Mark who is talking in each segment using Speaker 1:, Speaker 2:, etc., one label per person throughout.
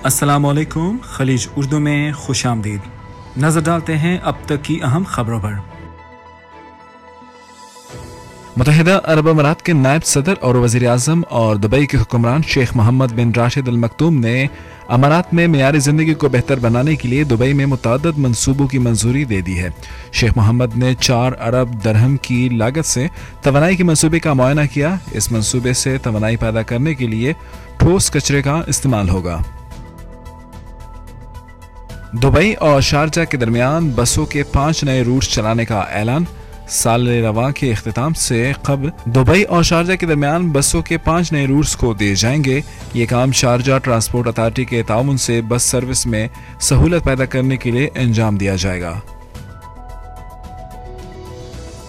Speaker 1: السلام علیکم، خلیج اردو میں خوش آمدید۔ نظر ڈالتے ہیں اب تک کی اہم خبروں پر۔
Speaker 2: متحدہ عرب امارات کے نائب صدر اور وزیر اعظم اور دبئی کے حکمران شیخ محمد بن راشد المکتوم نے امارات میں معیار زندگی کو بہتر بنانے کے لیے دبئی میں متعدد منصوبوں کی منظوری دے دی ہے۔ شیخ محمد نے 4 ارب درہم کی لاگت سے توانائی کے منصوبے کا معائنہ کیا۔ اس منصوبے سے توانائی پیدا کرنے کے لیے ٹھوس کچرے کا استعمال ہوگا۔ دبئی اور شارجہ کے درمیان بسوں کے 5 نئے روٹ چلانے کا اعلان۔ سال رواں کے اختتام سے قبل دبئی اور شارجہ کے درمیان بسوں کے 5 نئے روٹس کو دیے جائیں گے۔ یہ کام شارجہ ٹرانسپورٹ اتھارٹی کے تعاون سے بس سروس میں سہولت پیدا کرنے کے لیے انجام دیا جائے گا۔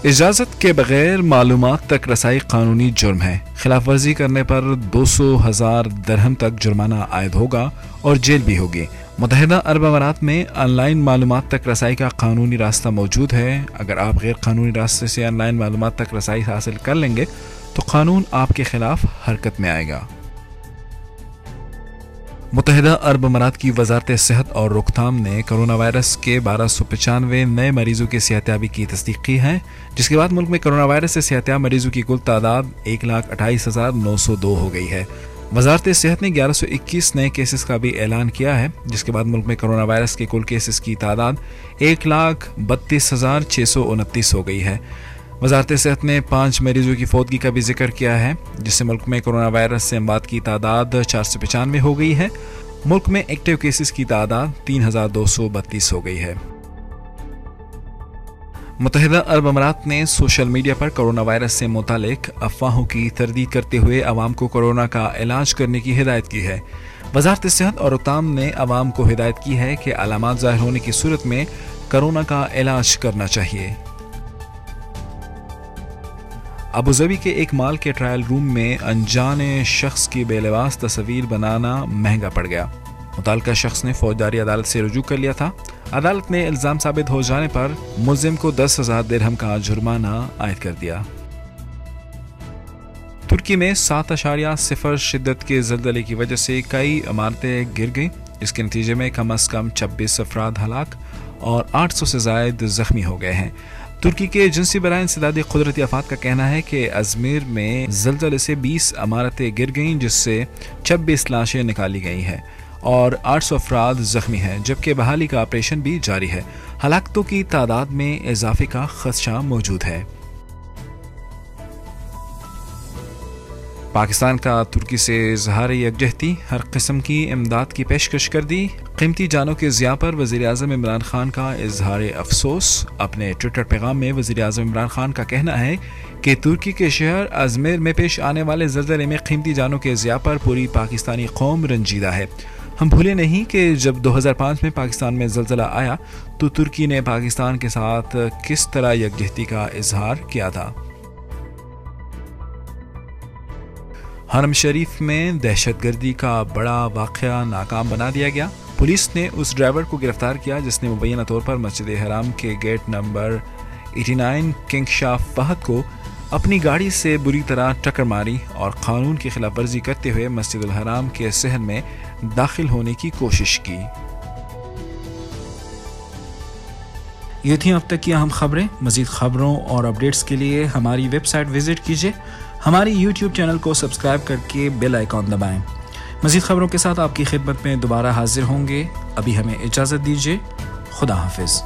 Speaker 2: اجازت کے بغیر معلومات تک رسائی قانونی جرم ہے۔ خلاف ورزی کرنے پر 200,000 درہم تک جرمانہ عائد ہوگا اور جیل بھی ہوگی۔ متحدہ عرب امارات میں آن لائن معلومات تک رسائی کا قانونی راستہ موجود ہے۔ اگر آپ غیر قانونی راستے سے آن لائن معلومات تک رسائی حاصل کر لیں گے تو قانون آپ کے خلاف حرکت میں آئے گا۔ متحدہ عرب امارات کی وزارت صحت اور روک تھام نے کرونا وائرس کے 1295 نئے مریضوں کی صحتیابی کی تصدیق کی ہے، جس کے بعد ملک میں کرونا وائرس سے صحتیاب مریضوں کی کل تعداد 1,28,902 ہو گئی ہے۔ وزارت صحت نے 1121 نئے کیسز کا بھی اعلان کیا ہے، جس کے بعد ملک میں کرونا وائرس کے کل کیسز کی تعداد 1,32,629 ہو گئی ہے۔ وزارت صحت نے 5 مریضوں کی فوتگی کا بھی ذکر کیا ہے، جس سے ملک میں کرونا وائرس سے اموات کی تعداد 495 ہو گئی ہے۔ ملک میں ایکٹیو کیسز کی تعداد 3,232 ہو گئی ہے۔ متحدہ عرب امارات نے سوشل میڈیا پر کرونا وائرس سے متعلق افواہوں کی تردید کرتے ہوئے عوام کو کرونا کا علاج کرنے کی ہدایت کی ہے۔ وزارت صحت اور روک تھام نے عوام کو ہدایت کی ہے کہ علامات ظاہر ہونے کی صورت میں کرونا کا علاج کرنا چاہیے۔ ابوظہبی کے ایک مال کے ٹرائل روم میں انجان شخص کی بے لباس تصویر بنانا مہنگا پڑ گیا۔ متعلقہ شخص نے فوجداری عدالت سے رجوع کر لیا تھا۔ عدالت نے الزام ثابت ہو جانے پر ملزم کو 10,000 درہم کا جرمانہ عائد کر دیا۔ ترکی میں 7.0 شدت کے زلزلے کی وجہ سے کئی عمارتیں گر گئیں، جس کے نتیجے میں کم از کم 26 افراد ہلاک اور 800 سے زائد زخمی ہو گئے ہیں۔ ترکی کے ایجنسی برائے انسداد قدرتی آفات کا کہنا ہے کہ ازمیر میں زلزلے سے 20 عمارتیں گر گئیں، جس سے 26 لاشیں نکالی گئی ہیں اور 800 افراد زخمی ہیں، جبکہ بحالی کا آپریشن بھی جاری ہے۔ ہلاکتوں کی تعداد میں اضافے کا خدشہ موجود ہے۔ پاکستان کا ترکی سے اظہار یکجہتی، ہر قسم کی امداد کی پیشکش کر دی۔ قیمتی جانوں کے ضیاع پر وزیر اعظم عمران خان کا اظہار افسوس۔ اپنے ٹویٹر پیغام میں وزیر اعظم عمران خان کا کہنا ہے کہ ترکی کے شہر ازمیر میں پیش آنے والے زلزلے میں قیمتی جانوں کے ضیاع پر پوری پاکستانی قوم رنجیدہ ہے۔ ہم بھولے نہیں کہ جب 2005 میں پاکستان میں زلزلہ آیا تو ترکی نے پاکستان کے ساتھ کس طرح یکجہتی کا اظہار کیا تھا۔ حرم شریف میں دہشت گردی کا بڑا واقعہ ناکام بنا دیا گیا۔ پولیس نے اس ڈرائیور کو گرفتار کیا جس نے مبینہ طور پر مسجد حرام کے گیٹ نمبر 89 کنگ شاہ فہد کو اپنی گاڑی سے بری طرح ٹکر ماری اور قانون کی خلاف ورزی کرتے ہوئے مسجد الحرام کے صحن میں داخل ہونے کی کوشش کی۔
Speaker 1: یہ تھیں اب تک کی اہم خبریں۔ مزید خبروں اور اپڈیٹس کے لیے ہماری ویب سائٹ وزٹ کیجیے۔ ہماری یوٹیوب چینل کو سبسکرائب کر کے بیل آئیکن دبائیں۔ مزید خبروں کے ساتھ آپ کی خدمت میں دوبارہ حاضر ہوں گے۔ ابھی ہمیں اجازت دیجیے۔ خدا حافظ۔